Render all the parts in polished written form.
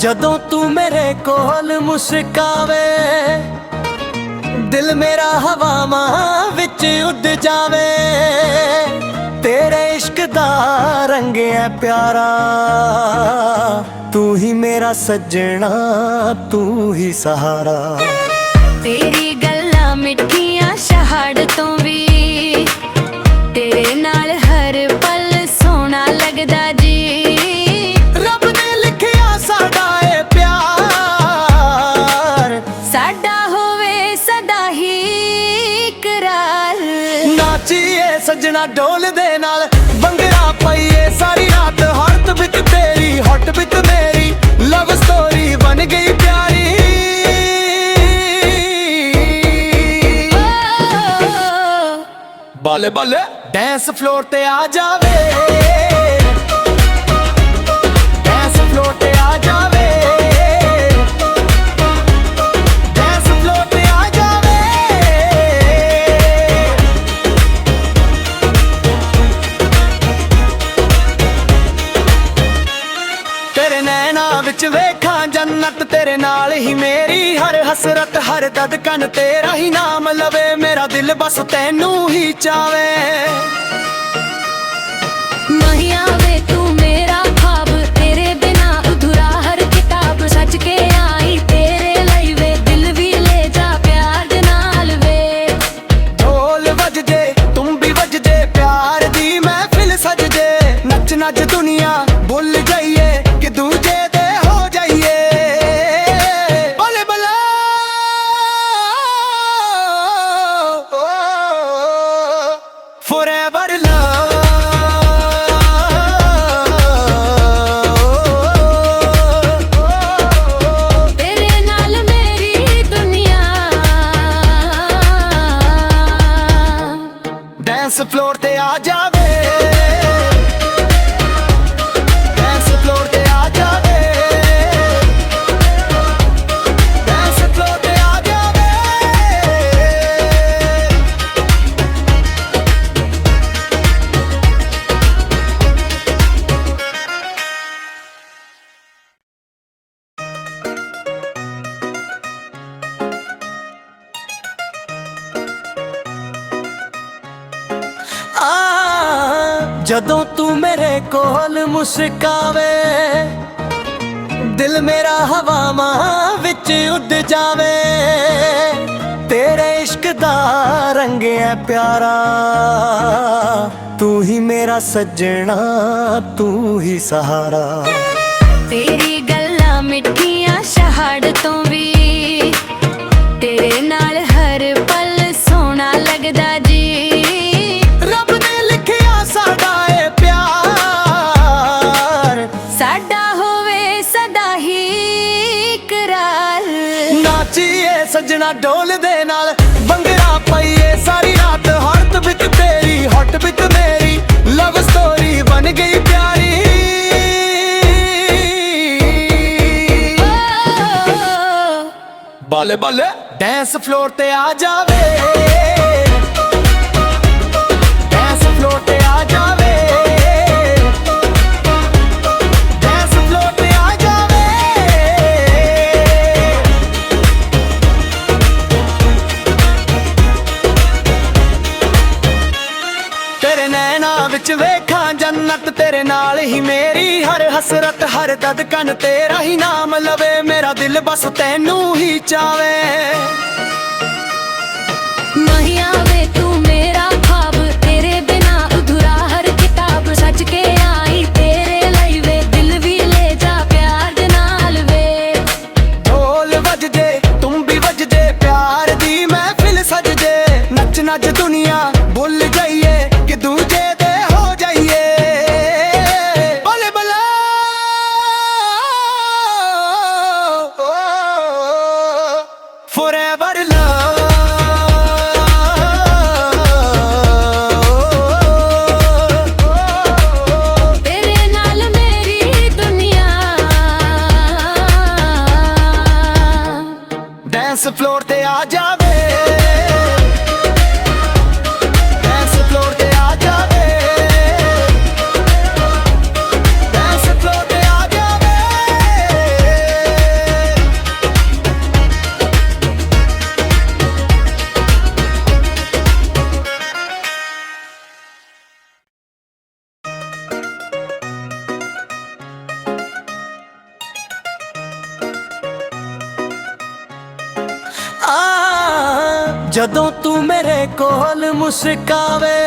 ਜਦੋਂ ਤੂੰ ਮੇਰੇ ਕੋਲ ਮੁਸਕਾਵੇ ਦਿਲ ਮੇਰਾ ਹਵਾਵਾਂ ਵਿੱਚ ਉੱਡ ਜਾਵੇ। ਤੇਰੇ ਇਸ਼ਕ ਦਾ ਰੰਗ ਹੈ ਪਿਆਰਾ, ਤੂੰ ਹੀ ਮੇਰਾ ਸੱਜਣਾ, ਤੂੰ ਹੀ ਸਹਾਰਾ। ਤੇਰੀ ਗੱਲਾਂ ਮਿੱਠੀਆਂ ਸ਼ਹਾੜ ਤੋਂ ਵੀ, ਤੇਰੇ ਨਾਲ ਹਰ ਪਲ ਸੋਹਣਾ ਲੱਗਦਾ ਜੀ। ਰੱਬ ਨੇ ਲਿਖਿਆ ਸਾਡਾ ਇਹ ਪਿਆਰ, ਸਾਡਾ ਹੋਵੇ ਸਦਾ ਹੀ ਇਕਰਾਰ। ਨਾਚੀਏ ਸੱਜਣਾ ਢੋਲ ਦੇ ਨਾਲ, ਬੰਗੜਾ ਪਾਈਏ ਸਾਰੀ ਰਾਤ। ਹੱਥ ਵਿੱਚ ਤੇਰੀ ਹੱਟ ਵਿੱਚ ਮੇਰੀ, ਲਵ ਸਟੋਰੀ ਬਣ ਗਈ ਪਿਆਰੀ। ਬੱਲੇ ਬੱਲੇ ਡੈਂਸ ਫਲੋਰ ਤੇ ਆ ਜਾਵੇ, ਡੈਂਸ ਫਲੋਰ ਤੇ ਆ ਜਾਵੇ, ਡੈਂਸ ਫਲੋਰ ਤੇ ਆ ਜਾਵੇ। ਤੇਰੇ ਨੈਣਾ ਵਿੱਚ ਵੇਖਾਂ ਜੰਨਤ, ਤੇਰੇ ਨਾਲ ਹੀ ਮੇਰੀ ਹਰ ਹਸਰਤ। ਹਰ ਧੜਕਨ ਤੇਰਾ ਹੀ ਨਾਮ ਲਵੇ, ਮੇਰਾ ਦਿਲ ਬਸ ਤੈਨੂੰ ਹੀ ਚਾਵੇ। ਨਹੀਂ ਆਵੇ ਤੂੰ ਮੇਰਾ ख्वाब, तेरे बिना अधूरा हर किताब। सच के आई तेरे ਲਈ ਵੇ, दिल भी ले जा प्यार दे नाल वे। ਢੋਲ ਵੱਜਦੇ ਤੁਮ ਵੀ ਵੱਜਦੇ, ਪਿਆਰ ਦੀ ਮਹਿਫਿਲ ਸਜਦੇ। ਨੱਚ ਨੱਚ ਦੁਨੀਆ ਭੁੱਲ ਜਾਈਏ, ਕਿ ਦੂਜੇ ਦੇ ਹੋ ਜਾਈਏ। ਬੱਲੇ ਬੱਲੇ forever love। तेरे नाल मेरी दुनिया। ਡੈਂਸ ਫਲੋਰ ਤੇ ਆ ਜਾਵੇ, ਡੈਂਸ ਫਲੋਰ ਤੇ ਆ ਜਾਵੇ, ਡੈਂਸ ਫਲੋਰ ਤੇ ਆ ਜਾਵੇ। ਜਦੋਂ ਤੂੰ ਮੇਰੇ ਕੋਲ ਮੁਸਕਾਵੇ ਦਿਲ ਮੇਰਾ ਹਵਾਵਾਂ ਵਿੱਚ ਉੱਡ ਜਾਵੇ। ਤੇਰੇ ਇਸ਼ਕ ਦਾ ਰੰਗ ਹੈ ਪਿਆਰਾ, ਤੂੰ ਹੀ ਮੇਰਾ ਸੱਜਣਾ, ਤੂੰ ਹੀ ਸਹਾਰਾ। ਤੇਰੀ ਗੱਲਾਂ ਮਿੱਠੀਆਂ ਸ਼ਹਾੜ ਤੋਂ ਵੀ, ਤੇਰੇ ਨਾਲ ਹਰ ਪਲ ਸੋਹਣਾ ਲੱਗਦਾ ਜੀ। ਰੱਬ ਨੇ ਲਿਖਿਆ ਸਾਡਾ ਇਹ ਪਿਆਰ, ਸਾਡਾ ਹੋਵੇ ਸਦਾ ਹੀ ਇਕਰਾਰ। ਨਾਚੀਏ ਸੱਜਣਾ ਢੋਲ ਦੇ ਨਾਲ, ਬੰਗੜਾ ਪਾਈਏ ਸਾਰੀ ਰਾਤ। ਹੱਥ ਵਿੱਚ ਤੇਰੀ ਹੱਟ ਵਿੱਚ ਮੇਰੀ, ਲਵ ਸਟੋਰੀ ਬਣ ਗਈ ਪਿਆਰੀ। ਬੱਲੇ ਬੱਲੇ ਡੈਂਸ ਫਲੋਰ ਤੇ ਆ ਜਾਵੇ, ਡੈਂਸ ਫਲੋਰ ਤੇ ਆ ਜਾਵੇ, ਡੈਂਸ ਫਲੋਰ ਤੇ ਆ ਜਾਵੇ। ਤੇਰੇ ਨੈਣਾ ਵਿੱਚ ਵੇਖਾਂ ਜੰਨਤ, ਤੇਰੇ ਨਾਲ ਹੀ ਮੇਰੀ ਹਰ ਹਸਰਤ। ਹਰ ਧੜਕਨ ਤੇਰਾ ਹੀ ਨਾਮ ਲਵੇ, ਮੇਰਾ ਦਿਲ ਬਸ ਤੈਨੂੰ ਹੀ ਚਾਵੇ। ਨਹੀਂ ਆਵੇ ਤੂੰ ਮੇਰਾ ख्वाब, तेरे बिना अधूरा हर किताब। सच के आई तेरे ਲਈ ਵੇ, दिल भी ले जा प्यार दे नाल वे। ਢੋਲ ਵੱਜਦੇ ਤੁਮ ਵੀ ਵੱਜਦੇ, ਪਿਆਰ ਦੀ ਮਹਿਫਿਲ ਸਜਦੇ। ਨੱਚ ਨੱਚ ਦੁਨੀਆ ਭੁੱਲ ਜਾਈਏ, ਕਿ ਦੂਜੇ ਦੇ ਹੋ ਜਾਈਏ। ਬੱਲੇ ਬੱਲੇ forever love। तेरे नाल मेरी दुनिया। ਡੈਂਸ ਫਲੋਰ ਤੇ ਆ ਜਾਵੇ, ਜਦੋਂ ਤੂੰ ਮੇਰੇ ਕੋਲ ਮੁਸਕਾਵੇ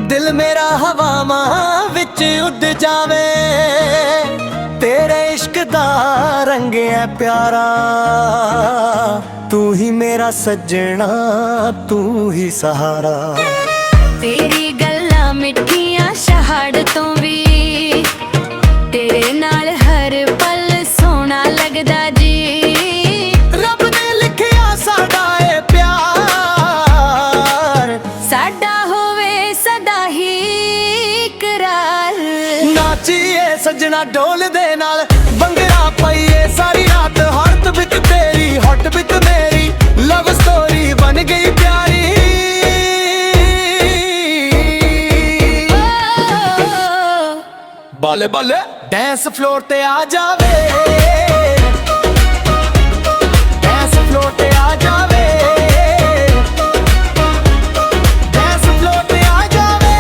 ਦਿਲ ਮੇਰਾ ਹਵਾਵਾਂ ਵਿੱਚ ਉੱਡ ਜਾਵੇ। ਤੇਰੇ ਇਸ਼ਕ ਦਾ ਰੰਗ ਹੈ ਪਿਆਰਾ, ਤੂੰ ਹੀ ਮੇਰਾ ਸੱਜਣਾ, ਤੂੰ ਹੀ ਸਹਾਰਾ। ਤੇਰੀ ਗੱਲਾਂ ਮਿੱਠੀਆਂ ਸ਼ਹਾੜ ਤੋਂ ਵੀ, ਤੇਰੇ ਨਾਲ ਹਰ ਪਲ ਸੋਹਣਾ ਲੱਗਦਾ ਜੀ। ਰੱਬ ਨੇ ਲਿਖਿਆ ਸਾਡਾ ਏ ਪਿਆਰ, ਸਾਡਾ ਹੋਵੇ ਸਦਾ ਹੀ ਇਕਰਾਰ। ਨਾਚੀਏ ਸੱਜਣਾ ਢੋਲ ਦੇ ਨਾਲ, ਬੰਗੜਾ ਪਾਈਏ ਸਾਰੀ ਰਾਤ। ਹਰਤ ਵਿੱਚ ਤੇਰੀ ਹੱਟ ਵਿੱਚ ਮੇਰੀ, ਲਵ ਸਟੋਰੀ ਬਣ ਗਈ ਪਿਆਰੀ। ਬੱਲੇ ਬੱਲੇ ਡੈਂਸ ਫਲੋਰ ਤੇ ਆ ਜਾਵੇ, ਡੈਂਸ ਫਲੋਰ ਤੇ ਆ ਜਾਵੇ, ਡੈਂਸ ਫਲੋਰ ਤੇ ਆ ਜਾਵੇ।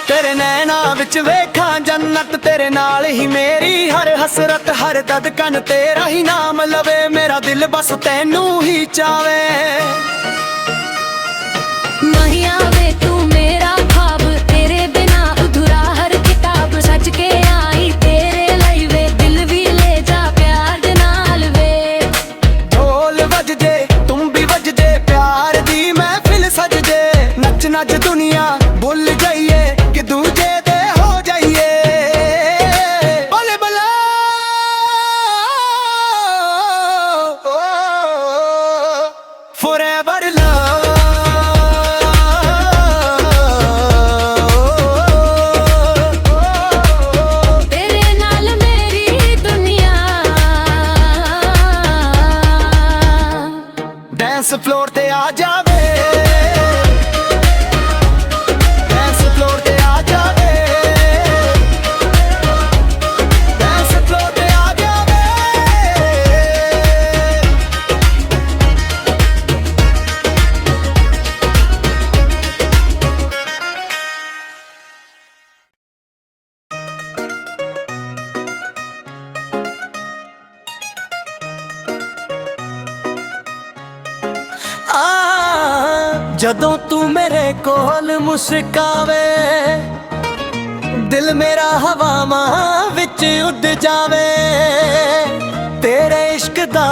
ਤੇਰੇ ਨੈਣਾ ਵਿੱਚ ਵੇਖਾਂ ਜੰਨਤ, ਤੇਰੇ ਨਾਲ ਹੀ ਮੇਰੀ ਹਰ ਹਸਰਤ। ਹਰ ਦਦਕਨ ਤੇਰਾ ਹੀ ਨਾਮ ਲਵੇ, ਮੇਰਾ ਦਿਲ ਬਸ ਤੈਨੂੰ ਹੀ ਚਾਵੇ। ਨਹੀਂ ਆਵੇ ਤੂੰ ਮੇਰਾ ख्वाब, तेरे बिना अधूरा हर किताब। सच के आई तेरे ਲਈ ਵੇ, दिल भी ले जा प्यार दे नाल वे। ਢੋਲ ਵੱਜਦੇ ਤੁਮ ਵੀ ਵੱਜਦੇ, ਪਿਆਰ ਦੀ ਮਹਿਫਿਲ ਸਜਦੇ। ਨੱਚ ਨੱਚ ਦੁਨੀਆ ਭੁੱਲ ਜਾਈਏ, ਕਿ ਦੂਜੇ ਦੇ ਹੋ ਜਾਈਏ। ਬੱਲੇ ਬੱਲੇ forever love। तेरे नाल मेरी दुनिया। ਡੈਂਸ ਫਲੋਰ ਤੇ ਆ ਜਾਵੇ, ਡੈਂਸ ਫਲੋਰ ਤੇ ਆ ਜਾਵੇ, ਡੈਂਸ ਫਲੋਰ ਤੇ ਆ ਜਾਵੇ। ਜਦੋਂ ਤੂੰ ਮੇਰੇ ਕੋਲ ਮੁਸਕਾਵੇ ਦਿਲ ਮੇਰਾ ਹਵਾਵਾਂ ਵਿੱਚ ਉੱਡ ਜਾਵੇ। ਤੇਰੇ ਇਸ਼ਕ ਦਾ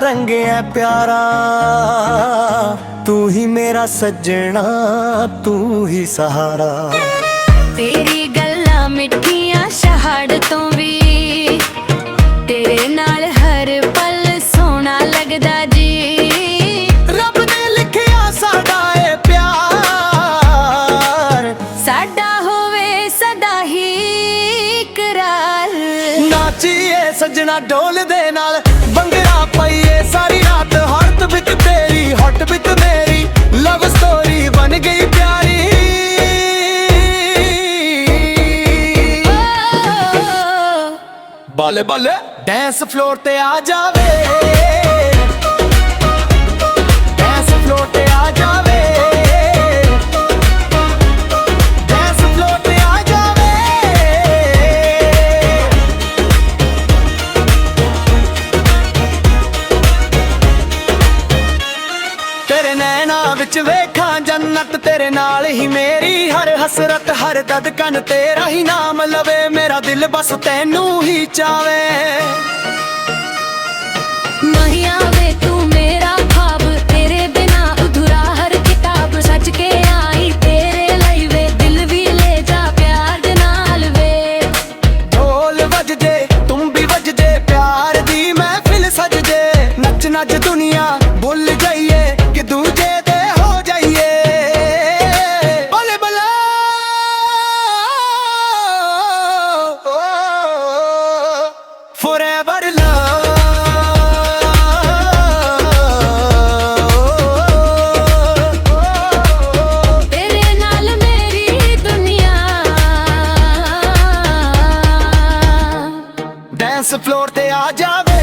ਰੰਗ ਹੈ ਪਿਆਰਾ, ਤੂੰ ਹੀ ਮੇਰਾ ਸੱਜਣਾ, ਤੂੰ ਹੀ ਸਹਾਰਾ। ਤੇਰੀ ਗੱਲਾਂ ਮਿੱਠੀਆਂ ਸ਼ਹਾੜ ਤੋਂ ਵੀ, ਤੇਰੇ ਨਾਲ ਹਰ ਪਲ ਸੋਹਣਾ ਲੱਗਦਾ ਜੀ। ਰੱਬ ਨੇ ਲਿਖਿਆ ਸਾਡਾ ਏ ਪਿਆਰ, ਸਾਡਾ ਹੋਵੇ ਸਦਾ ਹੀ ਇਕਰਾਰ। ਨਾਚੀਏ ਸੱਜਣਾ ਢੋਲ ਦੇ ਨਾਲ, ਬੰਗੜਾ ਪਾਈਏ ਸਾਰੀ ਰਾਤ। ਹਰਤ ਵਿੱਚ ਤੇਰੀ ਹੱਟ ਵਿੱਚ ਮੇਰੀ, ਲਵ ਸਟੋਰੀ ਬਣ ਗਈ ਪਿਆਰੀ। ਬੱਲੇ ਬੱਲੇ ਡੈਂਸ ਫਲੋਰ ਤੇ ਆ ਜਾਵੇ, ਡੈਂਸ ਫਲੋਰ ਤੇ ਆ ਜਾਵੇ, ਡੈਂਸ ਫਲੋਰ ਤੇ ਆ ਜਾਵੇ। ਤੇਰੇ ਨੈਣਾ ਵਿੱਚ ਵੇਖਾਂ ਜੰਨਤ, ਤੇਰੇ ਨਾਲ ਹੀ ਮੇਰੀ ਹਰ ਹਸਰਤ। ਹਰ ਦਦਕਨ ਤੇਰਾ ਹੀ ਨਾਮ ਲਵੇ, ਮੇਰਾ ਦਿਲ ਬਸ ਤੈਨੂੰ ਹੀ ਚਾਵੇ। ਨਹੀਂ ਆਵੇ ਤੂੰ ਮੇਰਾ ख्वाब, तेरे बिना अधूरा हर किताब। सच के आई तेरे ਲਈ ਵੇ, दिल भी ले जा प्यार दे नाल वे। ਢੋਲ ਵੱਜਦੇ ਤੁਮ ਵੀ ਵੱਜਦੇ, ਪਿਆਰ ਦੀ ਮਹਿਫਿਲ ਸਜਦੇ। ਨੱਚ ਨੱਚ ਦੁਨੀਆ ਭੁੱਲ ਜਾਈਏ, ਕਿ ਦੂਜੇ ਦੇ ਹੋ ਜਾਈਏ। ਬੱਲੇ ਬੱਲੇ forever love। तेरे नाल मेरी दुनिया। ਡੈਂਸ ਫਲੋਰ ਤੇ ਆ ਜਾਵੇ,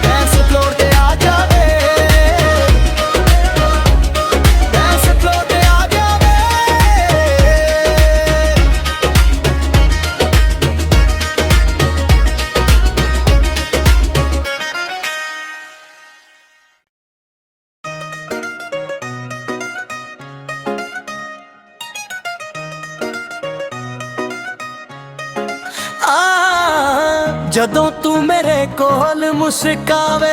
ਡੈਂਸ ਫਲੋਰ ਤੇ ਆ ਜਾਵੇ, ਡੈਂਸ ਫਲੋਰ ਤੇ ਆ ਜਾਵੇ। ਜਦੋਂ ਤੂੰ ਮੇਰੇ ਕੋਲ ਮੁਸਕਾਵੇ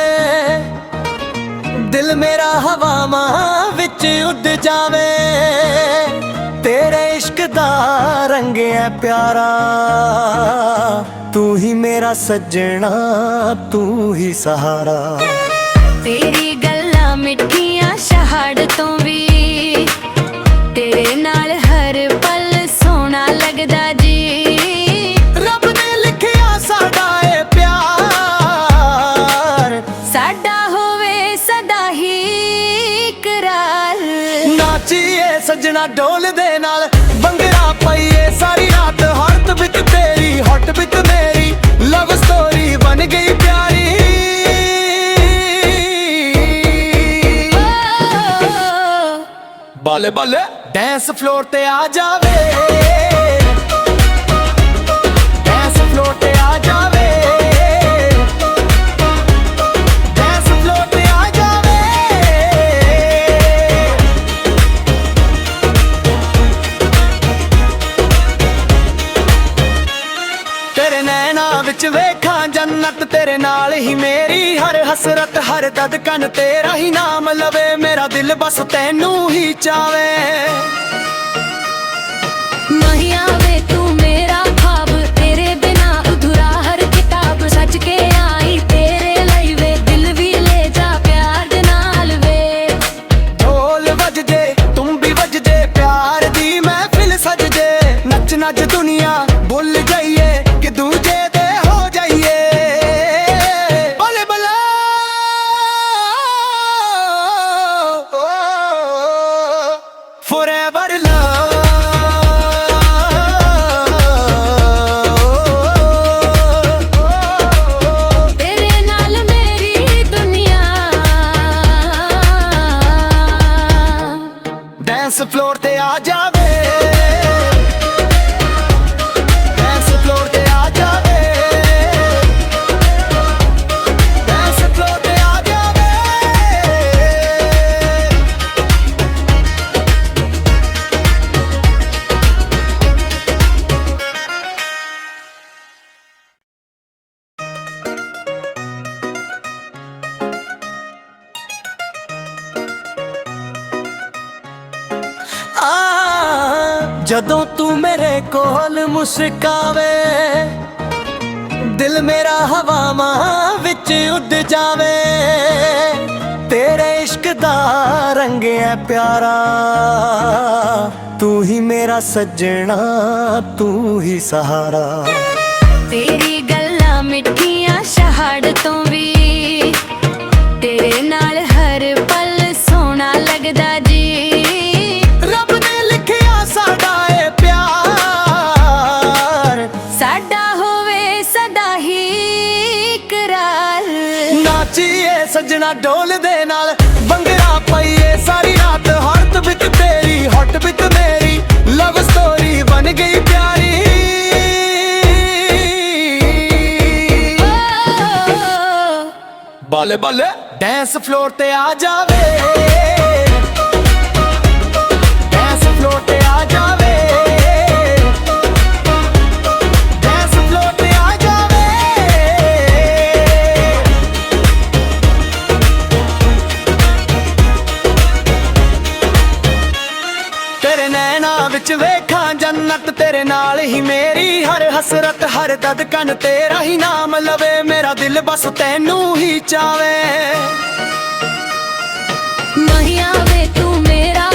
ਦਿਲ ਮੇਰਾ ਹਵਾਵਾਂ ਵਿੱਚ ਉੱਡ ਜਾਵੇ ਤੇਰੇ ਇਸ਼ਕ ਦਾ ਰੰਗ ਹੈ ਪਿਆਰਾ ਤੂੰ ਹੀ ਮੇਰਾ ਸੱਜਣਾ ਤੂੰ ਹੀ ਸਹਾਰਾ ਤੇਰੀ ਗੱਲਾਂ ਮਿੱਠੀਆਂ ਸ਼ਹਾੜ ਤੋਂ ਵੀ ਤੇਰੇ ਨਾਲ ਹਰ ਪਲ ਸੋਹਣਾ ਲੱਗਦਾ ਜੀ ਰੱਬ ਨੇ ਲਿਖਿਆ ਸਾਡਾ ਇਹ ਪਿਆਰ ਸਾਡਾ ਹੋਵੇ ਸਦਾ ਹੀ ਇਕਰਾਰ ਨਾਚੀਏ ਸੱਜਣਾ ਢੋਲ ਦੇ ਨਾਲ ਬੰਗੜਾ ਪਾਈਏ ਸਾਰੀ ਰਾਤ ਹੱਥ ਵਿੱਚ ਤੇਰੀ ਹੱਟ ਵਿੱਚ ਮੇਰੀ ਲਵ ਸਟੋਰੀ ਬਣ ਗਈ ਪਿਆਰੀ ਬੱਲੇ ਬੱਲੇ ਡਾਂਸ ਫਲੋਰ ਤੇ ਆ ਜਾਵੇ ਡਾਂਸ ਫਲੋਰ ਤੇ ਆ ਜਾਵੇ ਡਾਂਸ ਫਲੋਰ ਤੇ ਆ ਜਾਵੇ ਤੇਰੇ ਨੈਣਾਂ ਵਿੱਚ ਵੇਖਾਂ ਜੰਨਤ ਤੇਰੇ ਨਾਲ ਹੀ ਮੇਰੀ ਹਰ ਹਸਰਤ ਹਰ ਦਦਕਨ ਤੇਰਾ ਹੀ ਨਾਮ ਲਵੇ ਮੇਰਾ ਦਿਲ ਬਸ ਤੈਨੂੰ ਹੀ ਚਾਵੇ ਨਹੀਂ ਆਵੇ ਤੂੰ ਮੇਰਾ ख्वाब ਤੇਰੇ ਬਿਨਾ ਅਧੂਰਾ ਹਰ ਕਿਤਾਬ ਸੱਜ ਕੇ ਆਈ ਤੇਰੇ ਲਈ ਵੇ ਦਿਲ ਵੀ ਲੈ ਜਾ ਪਿਆਰ ਦੇ ਨਾਲ ਵੇ ਢੋਲ ਵੱਜਦੇ ਤੁੰਬੀ ਵੱਜਦੇ ਪਿਆਰ ਦੀ ਮਹਿਫਿਲ ਸਜਦੇ ਨੱਚ ਨੱਚ ਦੁਨੀਆ ਭੁੱਲ ਜਾਈਏ ਕਿ ਦੂਜੇ ਦੇ ਹੋ ਜਾਈਏ ਬੱਲੇ ਬੱਲੇ forever love ਤੇਰੇ ਨਾਲ ਮੇਰੀ ਦੁਨੀਆ ਡਾਂਸ ਫਲੋਰ ਤੇ ਆ ਜਾਵੇ ਡਾਂਸ ਫਲੋਰ ਤੇ ਆ ਜਾਵੇ ਡਾਂਸ ਫਲੋਰ ਤੇ ਆ ਜਾਵੇ ਜਦੋਂ ਤੂੰ ਮੇਰੇ ਕੋਲ ਮੁਸਕਾਵੇ ਦਿਲ ਮੇਰਾ ਹਵਾਵਾਂ ਵਿੱਚ ਉੱਡ ਜਾਵੇ ਤੇਰੇ ਇਸ਼ਕ ਦਾ ਰੰਗ ਹੈ ਪਿਆਰਾ ਤੂੰ ਹੀ ਮੇਰਾ ਸੱਜਣਾ ਤੂੰ ਹੀ ਸਹਾਰਾ ਤੇਰੀ ਗੱਲਾਂ ਮਿੱਠੀਆਂ ਸ਼ਹਾੜ ਤੋਂ ਵੀ ਤੇਰੇ ਨਾਲ ਹਰ ਪਲ ਸੋਹਣਾ ਲੱਗਦਾ ਜੀ ਰੱਬ ਨੇ ਲਿਖਿਆ ਸਾਡਾ ਇਹ ਪਿਆਰ ਸਾਡਾ ਹੋਵੇ ਸਦਾ ਹੀ ਇਕਰਾਰ ਨਾਚੀਏ ਸੱਜਣਾ ਢੋਲ ਦੇ ਨਾਲ ਬੰਗੜਾ ਪਾਈਏ ਸਾਰੀ ਰਾਤ ਹੱਥ ਵਿੱਚ ਤੇਰੀ ਹੱਟ ਵਿੱਚ ਮੇਰੀ ਲਵ ਸਟੋਰੀ ਬਣ ਗਈ ਪਿਆਰੀ ਬੱਲੇ ਬੱਲੇ ਡਾਂਸ ਫਲੋਰ ਤੇ ਆ ਜਾਵੇ ਡਾਂਸ ਫਲੋਰ ਤੇ ਆ ਜਾਵੇ ਡਾਂਸ ਫਲੋਰ ਤੇ ਆ ਜਾਵੇ ਤੇਰੇ ਨੈਣਾਂ ਵਿੱਚ ਵੇਖਾਂ ਜੰਨਤ ਤੇਰੇ ਨਾਲ ਹੀ ਮੇਰੀ ਹਰ ਹਸਰਤ ਹਰ ਦਦਕਨ ਤੇਰਾ ਹੀ ਨਾਮ ਲਵੇ ਮੇਰਾ ਦਿਲ ਬਸ ਤੈਨੂੰ ਹੀ ਚਾਵੇ ਨਹੀਂ ਆਵੇ ਤੂੰ ਮੇਰਾ